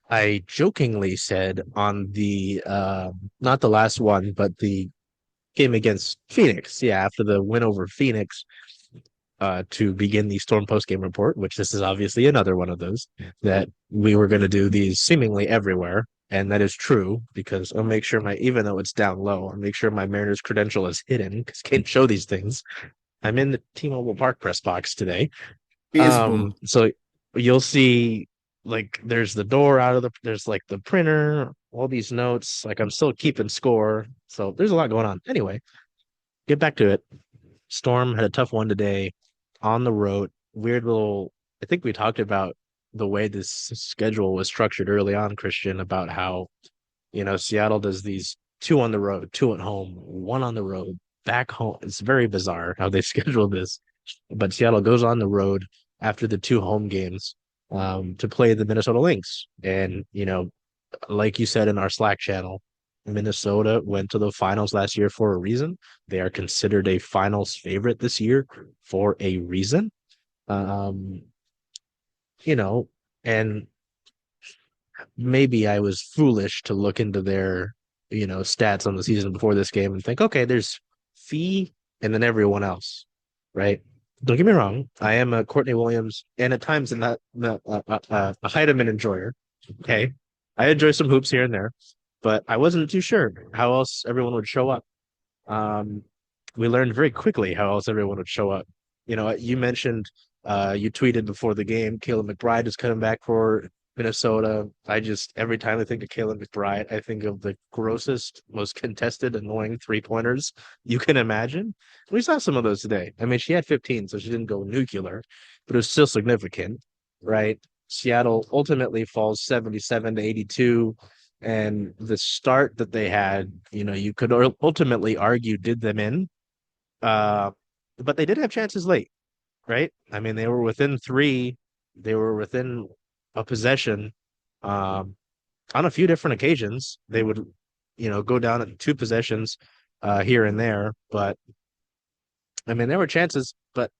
I jokingly said on the not the last one, but the game against Phoenix. Yeah, after the win over Phoenix, to begin the Storm post-game report, which this is obviously another one of those that we were going to do these seemingly everywhere. And that is true because I'll make sure even though it's down low, I'll make sure my Mariners credential is hidden because can't show these things. I'm in the T-Mobile Park press box today. Feasible. So you'll see like there's the door out of there's like the printer, all these notes. Like I'm still keeping score. So there's a lot going on. Anyway, get back to it. Storm had a tough one today on the road. Weird little, I think we talked about the way this schedule was structured early on, Christian, about how, Seattle does these two on the road, two at home, one on the road, back home. It's very bizarre how they schedule this. But Seattle goes on the road after the two home games to play the Minnesota Lynx. And, like you said in our Slack channel, Minnesota went to the finals last year for a reason. They are considered a finals favorite this year for a reason. Um, you know, and maybe I was foolish to look into their, stats on the season before this game and think, okay, there's Fee and then everyone else, right? Don't get me wrong. I am a Courtney Williams and at times a Heidemann enjoyer. Okay. I enjoy some hoops here and there, but I wasn't too sure how else everyone would show up. Um, we learned very quickly how else everyone would show up. You mentioned you tweeted before the game, Caleb McBride is coming back for Minnesota. Every time I think of Caleb McBride, I think of the grossest, most contested, annoying three-pointers you can imagine. We saw some of those today. I mean, she had 15, so she didn't go nuclear, but it was still significant, right? Seattle ultimately falls 77 to 82. And the start that they had, you could ultimately argue did them in. Uh, but they did have chances late, right? I mean, they were within three, they were within a possession. Um, on a few different occasions, they would, go down in two possessions here and there. But I mean, there were chances. But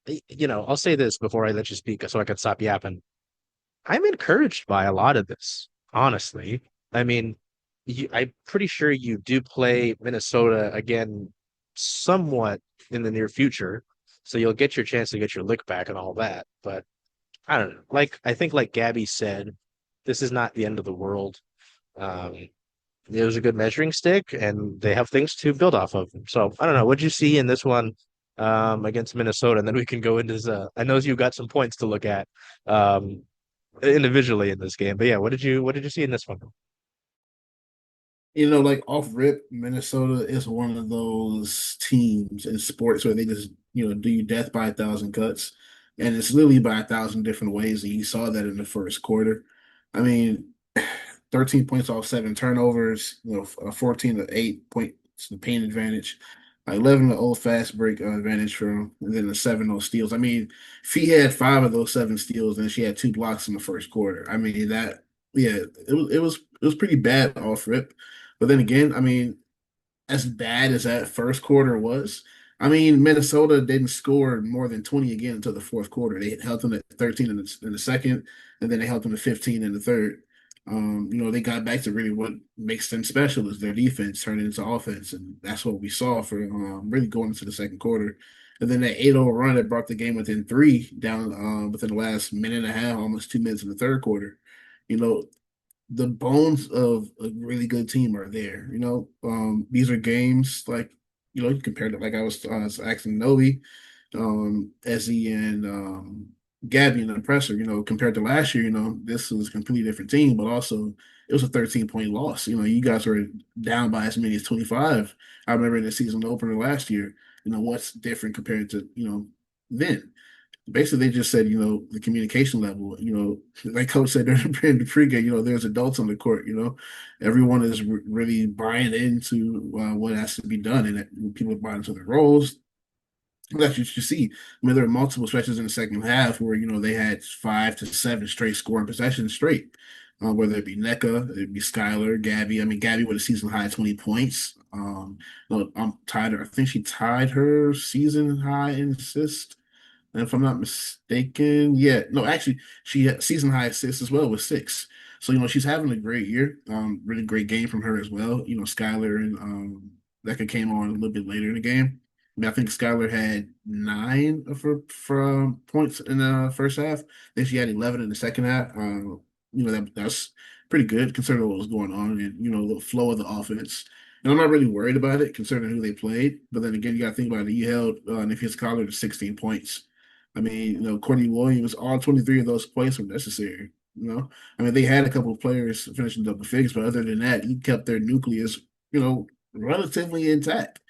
I'll say this before I let you speak, so I can stop yapping. I'm encouraged by a lot of this, honestly. I mean, I'm pretty sure you do play Minnesota again somewhat in the near future. So you'll get your chance to get your lick back and all that. But I don't know. I think like Gabby said, this is not the end of the world. Um, it was a good measuring stick, and they have things to build off of. So I don't know. What'd you see in this one against Minnesota? And then we can go into this. I know you got some points to look at individually in this game. But yeah, what did you see in this one? Like off rip, Minnesota is one of those teams in sports where they just, do you death by a thousand cuts. And it's literally by a thousand different ways. And you saw that in the first quarter. I mean, 13 points off seven turnovers, 14 to 8 points the paint advantage, 11 to old fast break advantage for him, and then the 7-0 steals. I mean, if he had five of those seven steals, and she had two blocks in the first quarter. I mean, yeah, it was pretty bad off rip. But then again, I mean, as bad as that first quarter was, I mean, Minnesota didn't score more than 20 again until the fourth quarter. They held them at 13 in the second, and then they held them to 15 in the third. They got back to really what makes them special is their defense turning into offense, and that's what we saw for really going into the second quarter. And then that 8-0 run that brought the game within three down within the last minute and a half, almost 2 minutes in the third quarter. You know, the bones of a really good team are there. These are games like, compared to like I was asking Novi, Ezzy and Gabby and the Presser, compared to last year, this was a completely different team, but also it was a 13-point loss. You guys were down by as many as 25. I remember in the season opener last year, what's different compared to, then basically they just said, the communication level, like Coach said during the pregame, there's adults on the court, everyone is really buying into what has to be done, and that people are buying into their roles. That's what you see. I mean, there are multiple stretches in the second half where, they had 5 to 7 straight scoring possessions straight, whether it be NECA, it'd be Skylar, Gabby. I mean, Gabby with a season high 20 points. No, I'm tied her. I think she tied her season high in assists. And if I'm not mistaken, yeah, no, actually, she had season high assists as well with six. So, she's having a great year. Really great game from her as well. Skylar and Becca came on a little bit later in the game. I think Skylar had nine of her for points in the first half. Then she had 11 in the second half. That's pretty good considering what was going on and the flow of the offense. And I'm not really worried about it considering who they played. But then again, you got to think about it. You held Nikki Skylar to 16 points. I mean, Courtney Williams, all 23 of those points were necessary. I mean, they had a couple of players finishing double figures, but other than that, you kept their nucleus, relatively intact,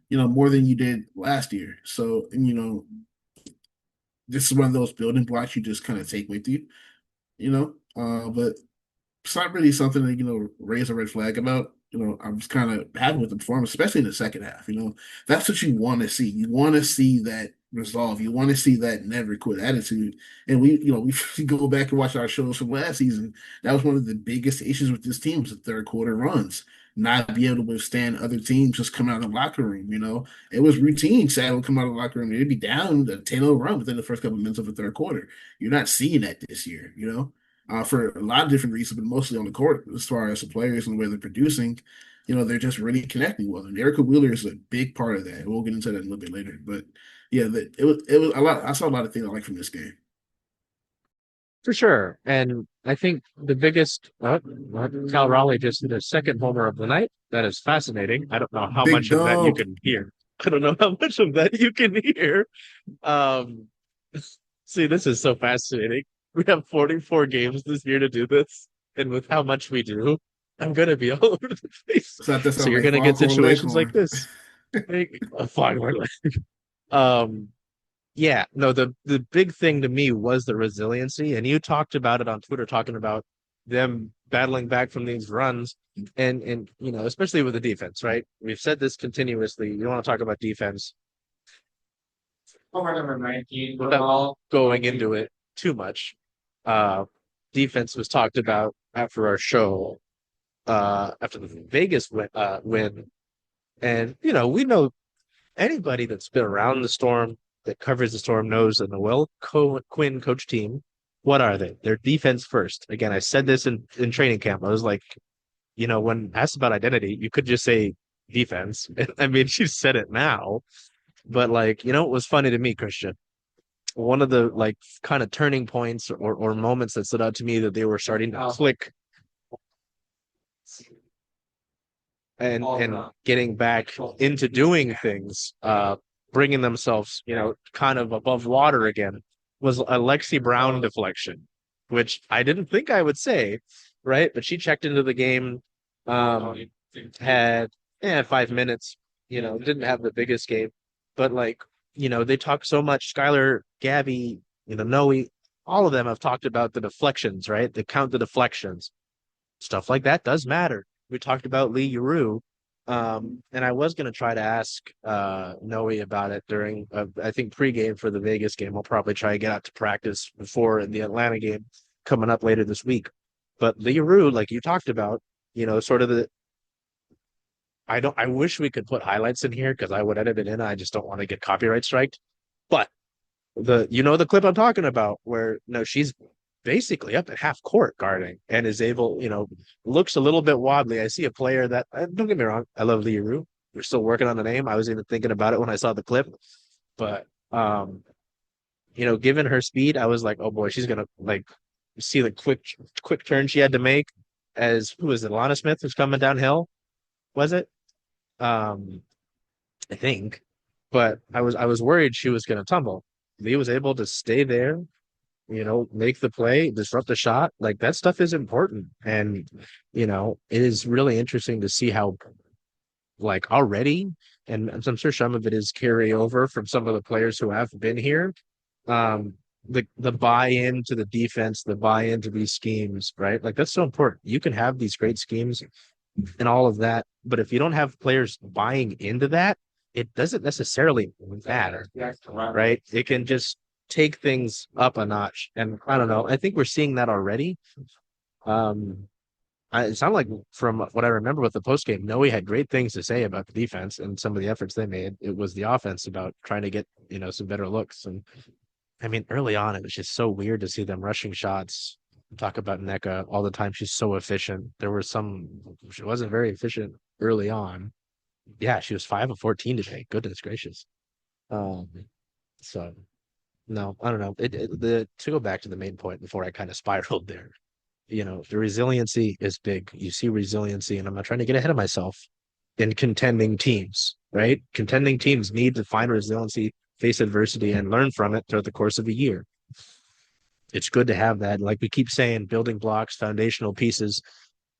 more than you did last year. So, this is one of those building blocks you just kind of take with you, but it's not really something to, raise a red flag about. I was kind of happy with the performance, especially in the second half. That's what you want to see. You want to see that resolve. You want to see that never quit attitude. And we go back and watch our shows from last season. That was one of the biggest issues with this team was the third quarter runs. Not be able to withstand other teams just coming out of the locker room. It was routine. Sad would come out of the locker room. They'd be down a 10-0 run within the first couple of minutes of the third quarter. You're not seeing that this year. For a lot of different reasons, but mostly on the court as far as the players and the way they're producing. They're just really connecting well. And Erica Wheeler is a big part of that. We'll get into that a little bit later. But yeah, it was a lot. I saw a lot of things I like from this game. For sure. And I think the biggest Cal Raleigh just hit a second homer of the night. That is fascinating. I don't know how Big much of that you dog. can hear. I don't know how much of that you can hear. Um, See, this is so fascinating. We have 44 games this year to do this, and with how much we do, I'm gonna be all over the place. So that So sound you're like gonna get Foghorn situations like Leghorn. this. Like, a fine word. Um, yeah, no, the big thing to me was the resiliency, and you talked about it on Twitter, talking about them battling back from these runs, and especially with the defense, right? We've said this continuously. You want to talk about defense without going into it too much. Uh, Defense was talked about after our show, after the Vegas win, and we know anybody that's been around the Storm, that covers the Storm, knows that Noel Quinn coach team, what are they? They're defense first. Again, I said this in training camp. I was like, when asked about identity, you could just say defense. I mean, she said it now, but like, it was funny to me, Christian. One of the like kind of turning points or moments that stood out to me that they were starting to click and getting back into doing things, bringing themselves, kind of above water again, was a Lexi Brown deflection, which I didn't think I would say, right? But she checked into the game, had 5 minutes, didn't have the biggest game, but like, they talk so much. Skylar, Gabby, Noe, all of them have talked about the deflections, right? They count the deflections. Stuff like that does matter. We talked about Lee Yuru, and I was going to try to ask Noe about it during, I think, pregame for the Vegas game. I'll probably try to get out to practice before the Atlanta game coming up later this week. But Lee Yuru, like you talked about, sort of I wish we could put highlights in here because I would edit it in. I just don't want to get copyright striked. But the clip I'm talking about where no, she's basically up at half court guarding and is able, looks a little bit wobbly. I see a player that don't get me wrong, I love Lee Rue. We're still working on the name. I was even thinking about it when I saw the clip, but given her speed, I was like, oh boy, she's gonna like see the quick turn she had to make. As who was it? Alana Smith was coming downhill, was it? I think, but I was worried she was gonna tumble. Lee was able to stay there, make the play, disrupt the shot. Like that stuff is important. And, it is really interesting to see how, like, already, and I'm sure some of it is carryover from some of the players who have been here. The buy-in to the defense, the buy-in to these schemes, right? Like that's so important. You can have these great schemes and all of that, but if you don't have players buying into that, it doesn't necessarily matter, right? It can just take things up a notch. And I don't know. I think we're seeing that already. It sounded like from what I remember with the post game, Noe had great things to say about the defense and some of the efforts they made. It was the offense about trying to get some better looks. And I mean, early on, it was just so weird to see them rushing shots. Talk about NECA all the time. She's so efficient. There were some, she wasn't very efficient early on. Yeah, she was 5 of 14 today. Goodness gracious. Um, so no, I don't know. The to go back to the main point before I kind of spiraled there, the resiliency is big. You see resiliency, and I'm not trying to get ahead of myself in contending teams, right? Contending teams need to find resiliency, face adversity, and learn from it throughout the course of a year. It's good to have that. Like we keep saying, building blocks, foundational pieces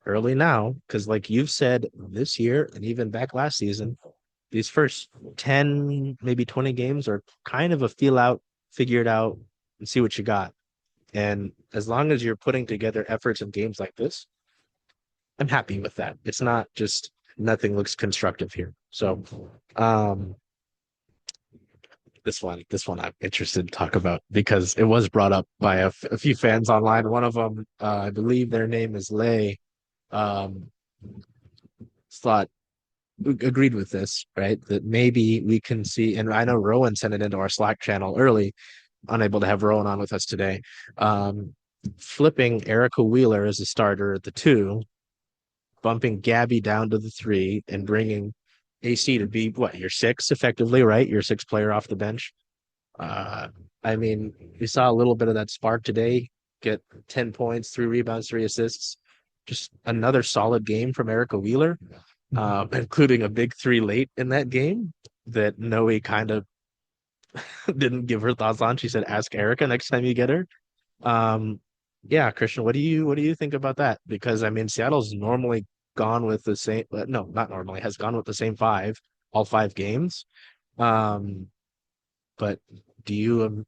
early now, because like you've said this year and even back last season, these first 10, maybe 20 games are kind of a feel out, figure it out, and see what you got. And as long as you're putting together efforts in games like this, I'm happy with that. It's not just nothing looks constructive here. So um this one I'm interested to talk about because it was brought up by a few fans online. One of them, I believe their name is Lay, um, thought agreed with this, right? That maybe we can see, and I know Rowan sent it into our Slack channel early, unable to have Rowan on with us today. Flipping Erica Wheeler as a starter at the two, bumping Gabby down to the three, and bringing AC to be what, your six effectively, right? Your sixth player off the bench. Uh, I mean, we saw a little bit of that spark today. Get 10 points, 3 rebounds, 3 assists. Just another solid game from Erica Wheeler, including a big three late in that game that Noe kind of didn't give her thoughts on. She said, "Ask Erica next time you get her." Um, yeah, Christian, what do you think about that? Because I mean, Seattle's normally gone with the same. No, not normally. Has gone with the same five all 5 games. Um, but do you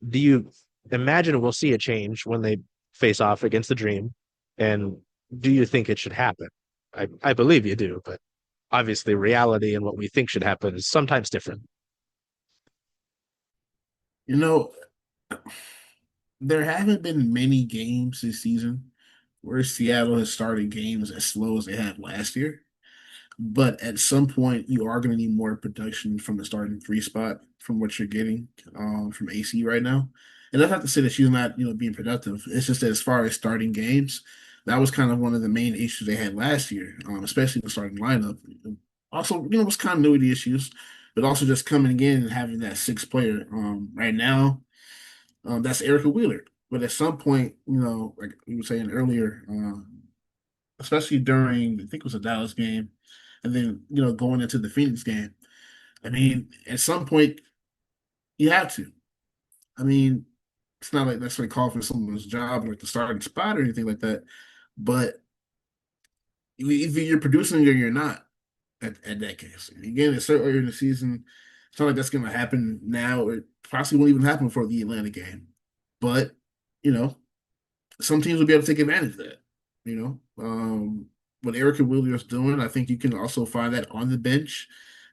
do you imagine we'll see a change when they face off against the Dream? And do you think it should happen? I believe you do, but obviously reality and what we think should happen is sometimes different. You know, there haven't been many games this season where Seattle has started games as slow as they had last year. But at some point, you are going to need more production from the starting three spot from what you're getting from AC right now. And that's not to say that she's not, being productive. It's just that as far as starting games, that was kind of one of the main issues they had last year, especially the starting lineup. Also, was continuity issues, but also just coming in and having that sixth player. Right now, that's Erica Wheeler. But at some point, like we were saying earlier, especially during, I think it was a Dallas game, and then, going into the Phoenix game. I mean, at some point, you have to. I mean, it's not like necessarily call for someone's job, like the starting spot or anything like that, but either you're producing or you're not at that case. Again, it's so early in the season. It's not like that's going to happen now. It possibly won't even happen for the Atlanta game. But, you know, some teams will be able to take advantage of that. You know, what Erica Wheeler is doing, I think you can also find that on the bench.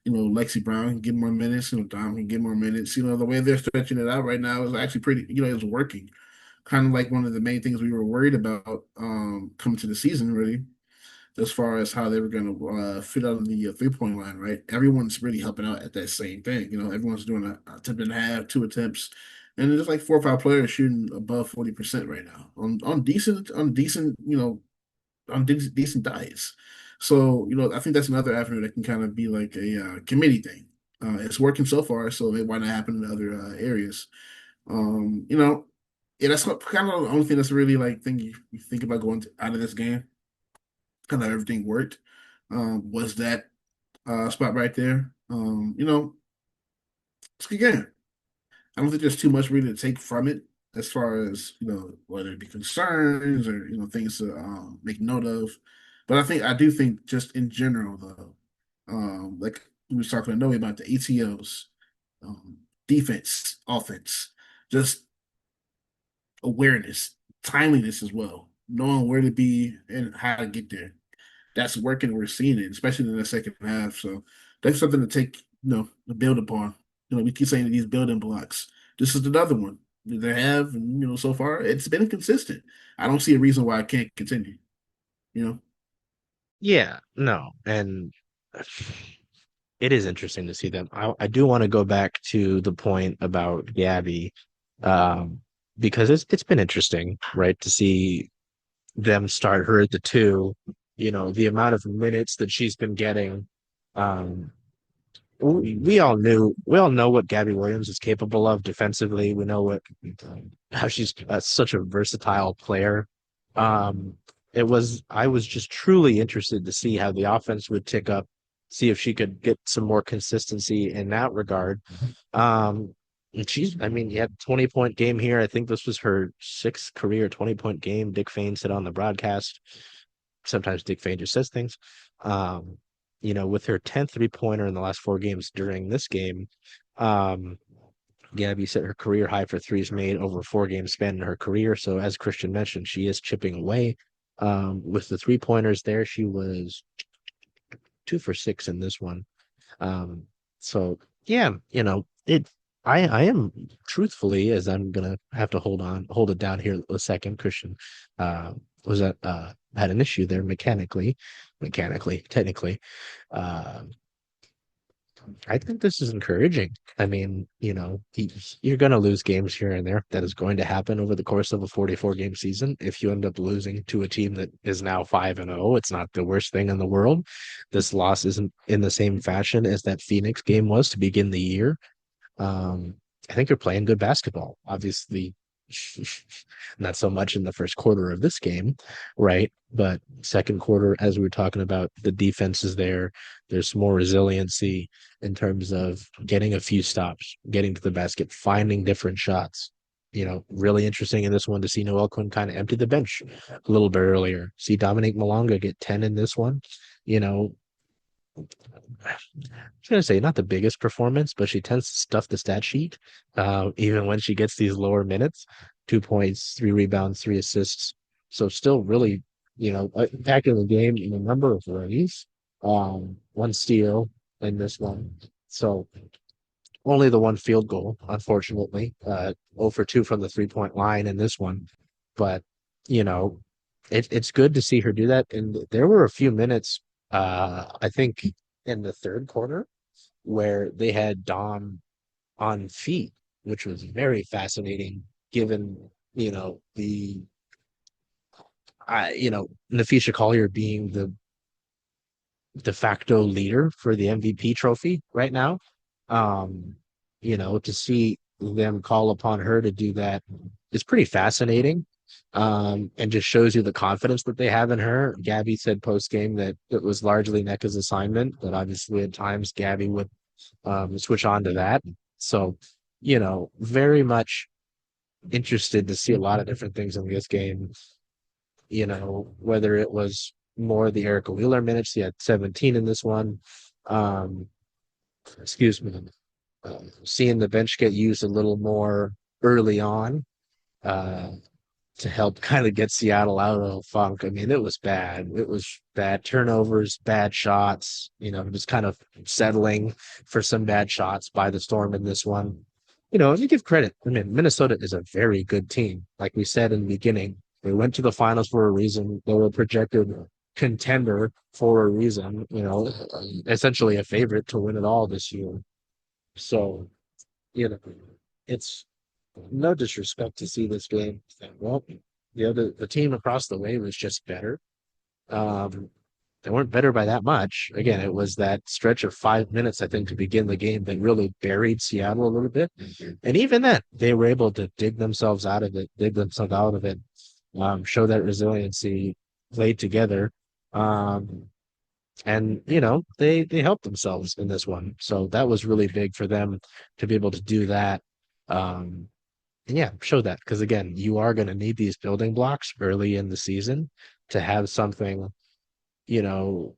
Lexi Brown can get more minutes. Dom can get more minutes. The way they're stretching it out right now is actually pretty. It's working. Kind of like one of the main things we were worried about coming to the season, really, as far as how they were going to fit out of the 3-point line. Right, everyone's really helping out at that same thing. Everyone's doing a attempt and a half, 2 attempts, and there's like 4 or 5 players shooting above 40% right now on decent decent diets. So I think that's another avenue that can kind of be like a committee thing. It's working so far, so why not happen in other areas? Yeah, that's kind of the only thing that's really like thing you think about going out of this game. Kind of everything worked. Was that spot right there? It's a good game. I don't think there's too much really to take from it as far as whether it be concerns or things to make note of. But I do think just in general though, like we was talking to Noe about the ATOs, defense, offense, just awareness, timeliness as well, knowing where to be and how to get there. That's working. We're seeing it, especially in the second half. So that's something to take, to build upon. We keep saying these building blocks. This is another one that they have, and so far it's been consistent. I don't see a reason why I can't continue. You know, Yeah, no. And it is interesting to see them. I do want to go back to the point about Gabby, um, because it's been interesting, right, to see them start her at the two. The amount of minutes that she's been getting. Um, we all know what Gabby Williams is capable of defensively. We know how she's such a versatile player. Um, I was just truly interested to see how the offense would tick up, see if she could get some more consistency in that regard. And I mean, you had 20-point game here. I think this was her sixth career 20-point game. Dick Fain said on the broadcast. Sometimes Dick Fain just says things. Um, with her 10th three-pointer in the last four games during this game, um, Gabby set her career high for threes made over a four-game span in her career. So as Christian mentioned, she is chipping away. With the three-pointers there, she was 2 for 6 in this one. Um, so yeah, I am truthfully, as I'm gonna have to hold it down here a second. Christian, uh, was that had an issue there technically. Uh, I think this is encouraging. I mean, you're going to lose games here and there. That is going to happen over the course of a 44 game season. If you end up losing to a team that is now 5-0, it's not the worst thing in the world. This loss isn't in the same fashion as that Phoenix game was to begin the year. Um, I think you're playing good basketball. Obviously, not so much in the first quarter of this game, right? But second quarter, as we were talking about, the defense is there. There's some more resiliency in terms of getting a few stops, getting to the basket, finding different shots. Really interesting in this one to see Noelle Quinn kind of empty the bench a little bit earlier. See Dominique Malonga get 10 in this one. You know, I was gonna say not the biggest performance, but she tends to stuff the stat sheet, even when she gets these lower minutes. 2 points, 3 rebounds, 3 assists. So still really, back in the game in a number of ways. One steal in this one. So only the one field goal, unfortunately. 0 for 2 from the 3-point line in this one. But, you know, it's good to see her do that. And there were a few minutes, I think, in the third quarter where they had Dom on feet, which was very fascinating given, the, Nafisha Collier being the de facto leader for the MVP trophy right now. Um, to see them call upon her to do that is pretty fascinating. And just shows you the confidence that they have in her. Gabby said post game that it was largely NECA's assignment, but obviously at times Gabby would switch on to that. So, very much interested to see a lot of different things in this game. Whether it was more the Erica Wheeler minutes, he had 17 in this one. Um, excuse me. Seeing the bench get used a little more early on uh, to help kind of get Seattle out of the funk. I mean, it was bad. It was bad turnovers, bad shots, just kind of settling for some bad shots by the Storm in this one. You give credit. I mean, Minnesota is a very good team. Like we said in the beginning, they went to the finals for a reason. They were projected contender for a reason, essentially a favorite to win it all this year. So, you know, it's no disrespect to see this game. Well, the team across the way was just better. Um, they weren't better by that much. Again, it was that stretch of 5 minutes, I think, to begin the game that really buried Seattle a little bit. And even then, they were able to dig themselves out of it, show that resiliency, played together. Um, and they helped themselves in this one, so that was really big for them to be able to do that. And yeah, show that, because again, you are going to need these building blocks early in the season to have something you know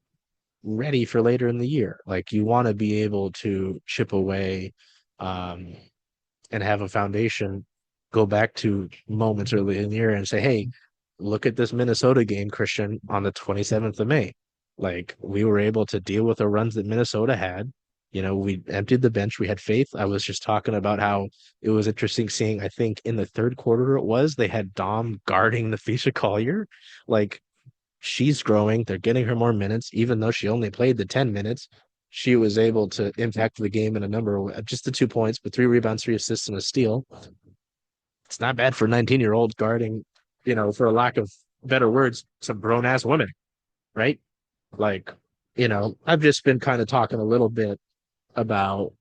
ready for later in the year. Like, you want to be able to chip away, um, and have a foundation, go back to moments early in the year and say, hey, look at this Minnesota game, Christian, on the 27th of May. Like, we were able to deal with the runs that Minnesota had. We emptied the bench. We had faith. I was just talking about how it was interesting seeing, I think in the third quarter they had Dom guarding the Fisha Collier. Like, she's growing. They're getting her more minutes, even though she only played the 10 minutes. she was able to impact the game in a number of just the 2 points, but 3 rebounds, 3 assists, and a steal. It's not bad for a 19-year-old guarding, for a lack of better words, some grown ass women, right? Like, I've just been kind of talking a little bit about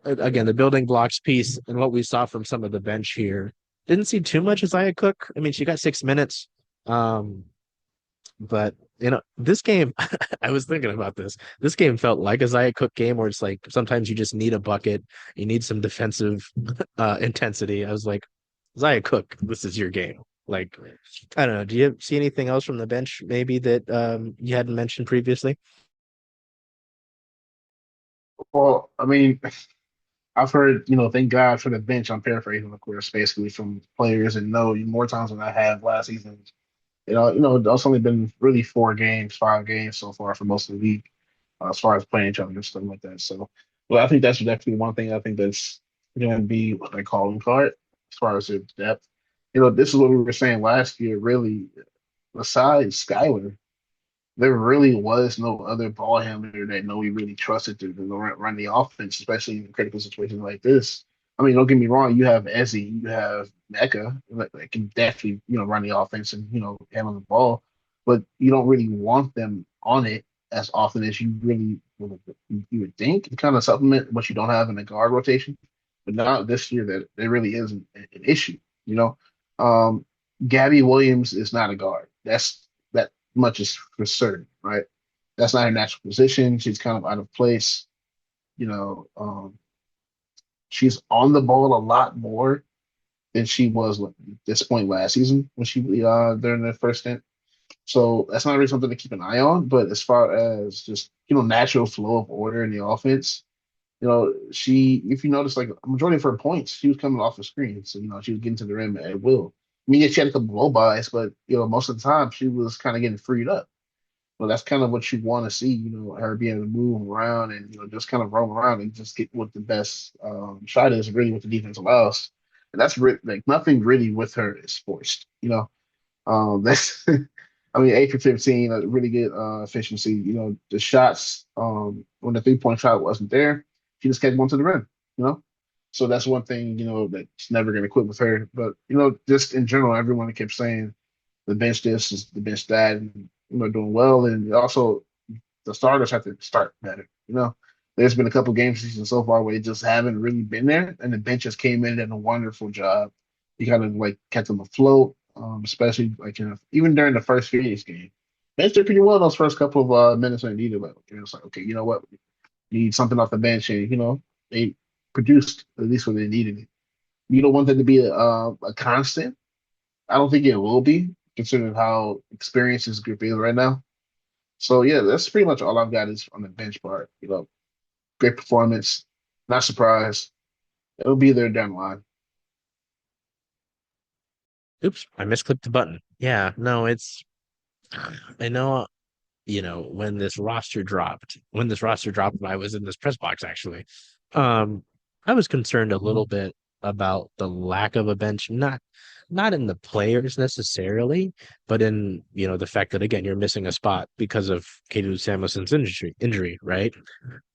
again the building blocks piece and what we saw from some of the bench here. Didn't see too much as Isaiah Cook. I mean, she got 6 minutes. Um, but this game, I was thinking about this. This game felt like a Isaiah Cook game where it's like sometimes you just need a bucket, you need some defensive intensity. I was like, Isaiah Cook, this is your game. Like, I don't know. Do you see anything else from the bench maybe that you hadn't mentioned previously? Well, I mean, I've heard, thank God for the bench. I'm paraphrasing, of course, basically from players and know more times than I have last season. It's only been really 4 games, 5 games so far for most of the league, as far as playing each other and stuff like that. So, well, I think that's definitely one thing I think that's going to be what they calling card as far as their depth. This is what we were saying last year, really, besides Skyler, there really was no other ball handler that we really trusted to run the offense, especially in critical situations like this. I mean, don't get me wrong, you have Ezzy, you have Mecca that can definitely, run the offense and, handle the ball, but you don't really want them on it as often as you would think to kind of supplement what you don't have in the guard rotation. But now this year that there really is an issue, you know. Um, Gabby Williams is not a guard. That much is for certain, right? That's not her natural position. She's kind of out of place. You know, she's on the ball a lot more than she was at this point last season when she during the first stint. So that's not really something to keep an eye on. But as far as just natural flow of order in the offense, if you notice, like a majority of her points, she was coming off the screen. So she was getting to the rim at will. I mean, yeah, she had a couple blow bys, but most of the time she was kind of getting freed up. Well, that's kind of what you want to see, her being able to move around and, just kind of roam around and just get what the best shot is, really what the defense allows. And that's like nothing really with her is forced, that's, I mean, 8 for 15, a really good efficiency. The shots, when the 3-point shot wasn't there, she just kept going to the rim, you know? So that's one thing, that's never going to quit with her. But, just in general, everyone kept saying the bench this is the bench that, and, doing well. And also the starters have to start better. There's been a couple games this season so far where they just haven't really been there, and the bench just came in and did a wonderful job. He kind of like kept them afloat, especially like even during the first Phoenix game. Bench did pretty well those first couple of minutes when they needed. Like, it's like, okay, you know what, you need something off the bench, and they produced at least what they needed. You don't want that to be a constant. I don't think it will be, considering how experienced this group is right now. So yeah, that's pretty much all I've got is on the bench part. Great performance. Not surprised. It'll be there down the line. Oops, I misclicked the button. Yeah, no, I know, when this roster dropped, I was in this press box actually. Um, I was concerned a little bit about the lack of a bench, not in the players necessarily, but in, the fact that again, you're missing a spot because of Katie Samuelson's injury, right?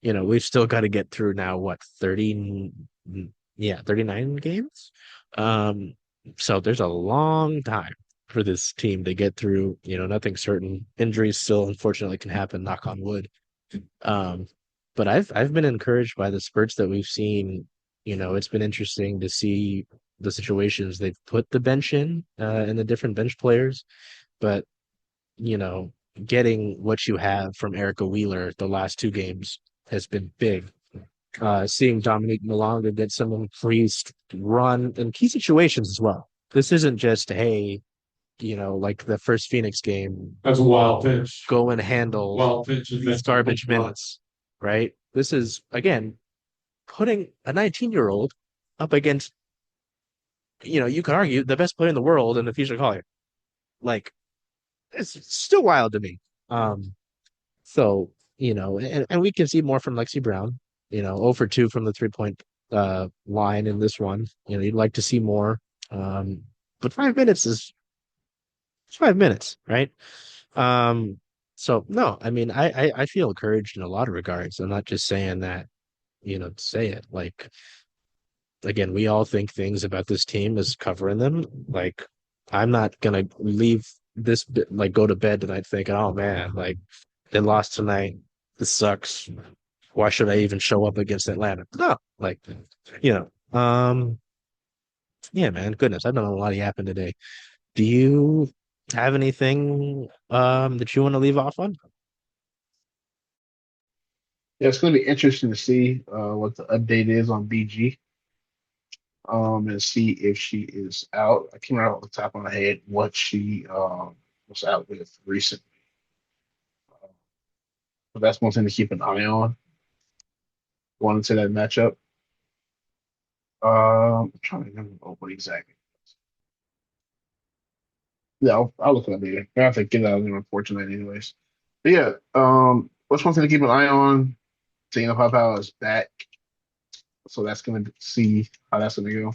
We've still got to get through now, what, 30, yeah, 39 games. Um, so there's a long time for this team to get through. Nothing certain. Injuries still unfortunately can happen, knock on wood. Um, but I've been encouraged by the spurts that we've seen. It's been interesting to see the situations they've put the bench in, and the different bench players. But, you know, getting what you have from Erica Wheeler the last 2 games has been big. Seeing Dominique Malonga get some increased run in key situations as well. This isn't just, hey, like the first Phoenix game, That's a wild pitch. go and handle Wild pitch is these garbage minutes, right? This is, again, putting a 19-year-old up against, you could argue the best player in the world in the future Collier. Like, it's still wild to me. So, and we can see more from Lexi Brown, 0 for 2 from the 3-point line in this one. You'd like to see more. But 5 minutes is it's 5 minutes, right? Um, So no, I mean, I feel encouraged in a lot of regards. I'm not just saying that, to say it. Like again, we all think things about this team is covering them. Like I'm not gonna leave like go to bed tonight thinking, oh man, like they lost tonight. This sucks. Why should I even show up against Atlanta? No, like, you yeah, man, goodness, I've done a lot of yapping today. Do you have anything that you want to leave off on? Yeah, it's going to be interesting to see what the update is on BG, and see if she is out. I can't remember off the top of my head what she was out with recently. So that's one thing to keep an eye on going into that matchup. I'm trying to remember what exactly. Yeah, I'll look it up later. I have to get out of the report tonight, anyways. But yeah, what's one thing to keep an eye on? Tina Papal is back, so that's going to see how that's going to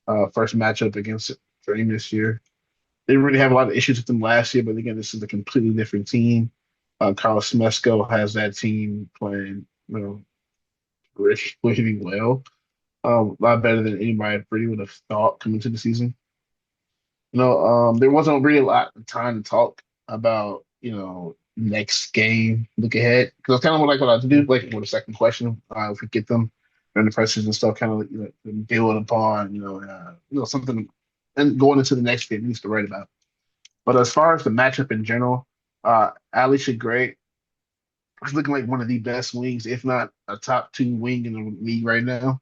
go. First matchup against Dream this year. They didn't really have a lot of issues with them last year, but again, this is a completely different team. Carlos Smesco has that team playing, really well. A lot better than anybody really would have thought coming to the season. There wasn't really a lot of time to talk about, next game, look ahead. Because that's kind of like what I like to do, like with a second question, if we get them during the pressures and stuff, kind of build upon, something and going into the next game needs to write about. But as far as the matchup in general, Alicia Gray is looking like one of the best wings, if not a top two wing in the league right now,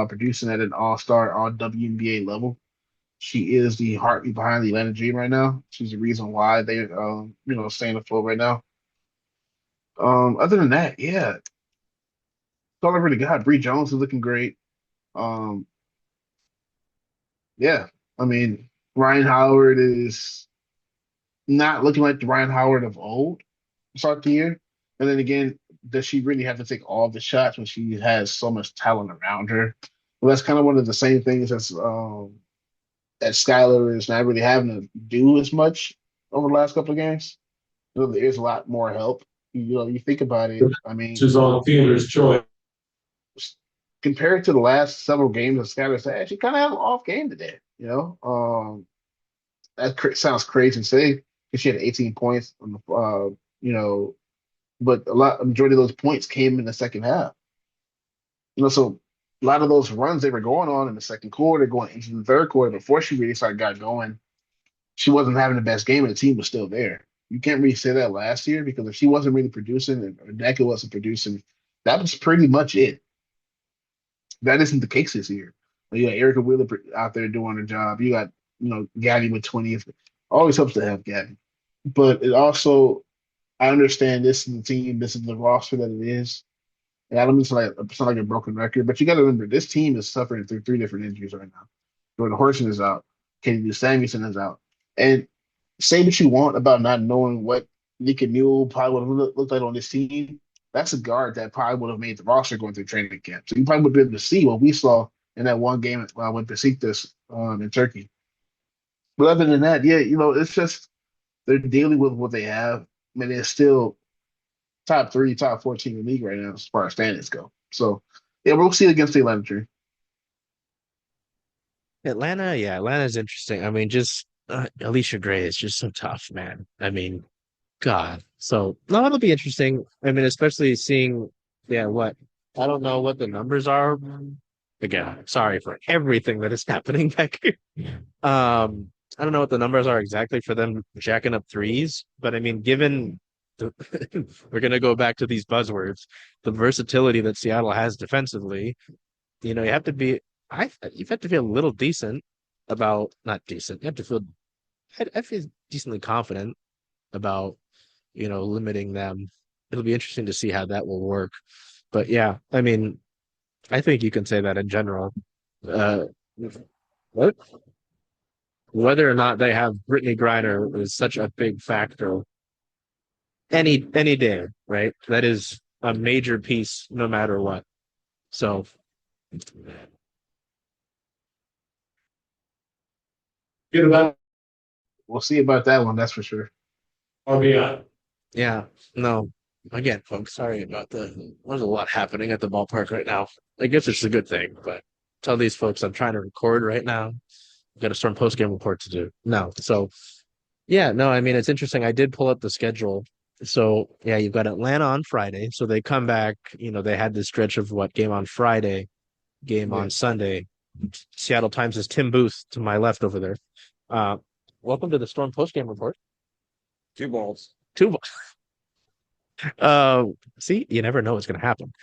producing at an all-star, all WNBA level. She is the heartbeat behind the Atlanta Dream right now. She's the reason why they're staying afloat right now. Other than that, yeah, that's all I really got. Bree Jones is looking great. Um, yeah, I mean Ryan Howard is not looking like the Ryan Howard of old to start the year. And then again, does she really have to take all the shots when she has so much talent around her? Well, that's kind of one of the same things that Skylar is not really having to do as much over the last couple of games. There is a lot more help. You think about it. I mean, Is on fielder's choice. compared to the last several games of Skylar said, she kind of had an off game today. That sounds crazy to say because she had 18 points on the, but a majority of those points came in the second half. So a lot of those runs they were going on in the second quarter, going into the third quarter before she really got going, she wasn't having the best game, and the team was still there. You can't really say that last year because if she wasn't really producing and Deca wasn't producing, that was pretty much it. That isn't the case this year. You got Erica Wheeler out there doing her job. You got Gabby with 20. Always helps to have Gabby, but it also I understand this is the team, this is the roster that it is. And I don't mean to sound like a broken record, but you got to remember this team is suffering through three different injuries right now. Jordan Horson is out. Katie Samuelson is out. And say what you want about not knowing what Nika Newell probably would have looked like on this team. That's a guard that probably would have made the roster going through training camp. So you probably would be able to see what we saw in that one game with Besiktas in Turkey. But other than that, yeah, it's just they're dealing with what they have. I mean, they're still top three, top 14 in the league right now as far as standings go. So, yeah, we'll see it against the Atlanta Dream. Atlanta, yeah, Atlanta's interesting. I mean, just Alicia Gray is just so tough, man. I mean, God. So no, it'll be interesting. I mean, especially seeing, yeah, what I don't know what the numbers are. Again, sorry for everything that is happening back here. I don't know what the numbers are exactly for them jacking up threes, but I mean, given the, we're gonna go back to these buzzwords, the versatility that Seattle has defensively, you have to be you have to feel a little decent about not decent. You have to feel I feel decently confident about limiting them. It'll be interesting to see how that will work. But yeah, I mean, I think you can say that in general. Uh, what? Whether or not they have Brittany Griner is such a big factor. Any day, right? That is a major piece, no matter what. So, Get about We'll see about that one, that's for sure. RBI. Yeah, no. Again, folks, sorry about there's a lot happening at the ballpark right now. I guess it's a good thing, but tell these folks I'm trying to record right now. I've got a Storm post-game report to do. No. So yeah, no, I mean it's interesting. I did pull up the schedule. So yeah, you've got Atlanta on Friday. So they come back, they had this stretch of what game on Friday, game Yeah. on Sunday. Seattle Times is Tim Booth to my left over there. Uh, welcome to the Storm post-game report. Two balls. Two. See, you never know what's going to happen.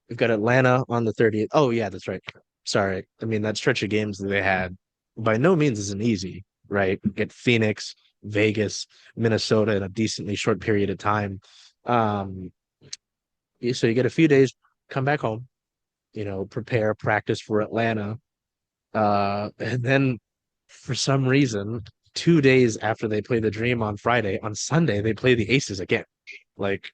We've got Atlanta on the 30th. Oh yeah, that's right. Sorry. I mean, that stretch of games that they had by no means isn't easy, right? Get Phoenix, Vegas, Minnesota in a decently short period of time. So you get a few days, come back home, prepare, practice for Atlanta. And then for some reason, 2 days after they play the Dream on Friday, on Sunday, they play the Aces again. Like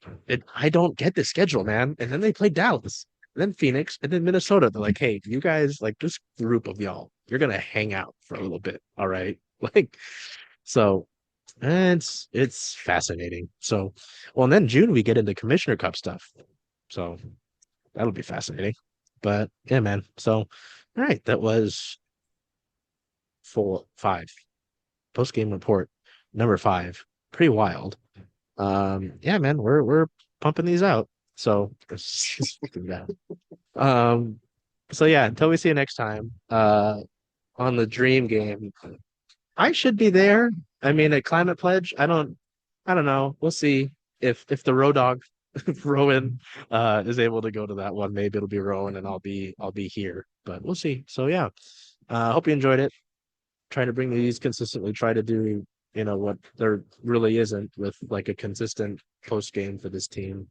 I don't get the schedule, man. And then they play Dallas, and then Phoenix, and then Minnesota. They're like, hey, you guys, like this group of y'all, you're gonna hang out for a little bit, all right? Like, so it's fascinating. So, well, and then June we get into Commissioner Cup stuff. So that'll be fascinating. But yeah, man. So, all right, that was 5 post game report number 5. Pretty wild. Yeah, man, we're pumping these out. So so yeah, until we see you next time on the Dream game. I should be there. I mean, at Climate Pledge, I don't know. We'll see if the Row Dog if Rowan is able to go to that one. Maybe it'll be Rowan and I'll be here, but we'll see. So yeah, hope you enjoyed it. Try to bring these consistently, try to do what there really isn't with like a consistent post game for this team.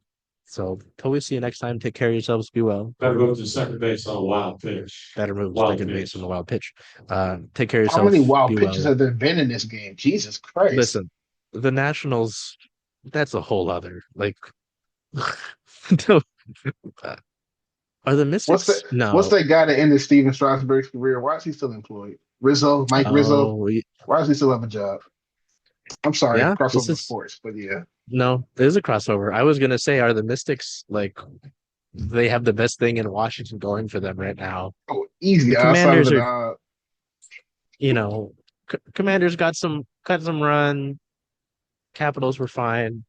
So till we see you next time, take care of yourselves, be well. Better move to second base on a wild pitch. Better move to Wild second pitch. base on a wild pitch. Take care of How yourself. many wild be pitches well. have there been in this game? Jesus Christ. Listen, the Nationals, that's a whole other like are the Mystics? No. What's that guy that ended Steven Strasburg's career? Why is he still employed? Mike Rizzo. Oh, Why does he still have a job? I'm sorry, Yeah, crossover this is- sports, but yeah. no, there's a crossover. I was gonna say, are the Mystics like they have the best thing in Washington going for them right now? Oh, easy. The Outside Commanders of the, are- Commanders got some run. Capitals were fine.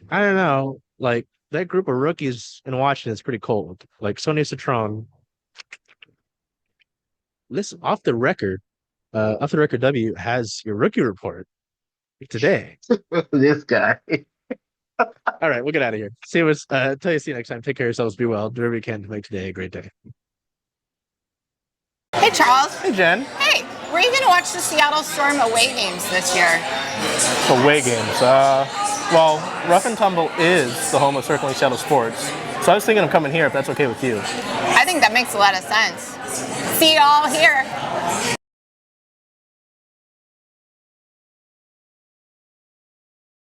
I don't know. Like that group of rookies in Washington is pretty cold. Like Sonia Citron. Listen, off the record, W has your rookie report today. this guy. All right, we'll get out of here. See you next time. Take care of yourselves. Be well. Do whatever you can to make today a great day. Hey, Charles. Hey, Jen. Hey, were you going to watch the Seattle Storm away games this year? Away games. Well, Rough and Tumble is the home of Circling Seattle Sports. So I was thinking of coming here if that's okay with you. I think that makes a lot of sense. See you all here.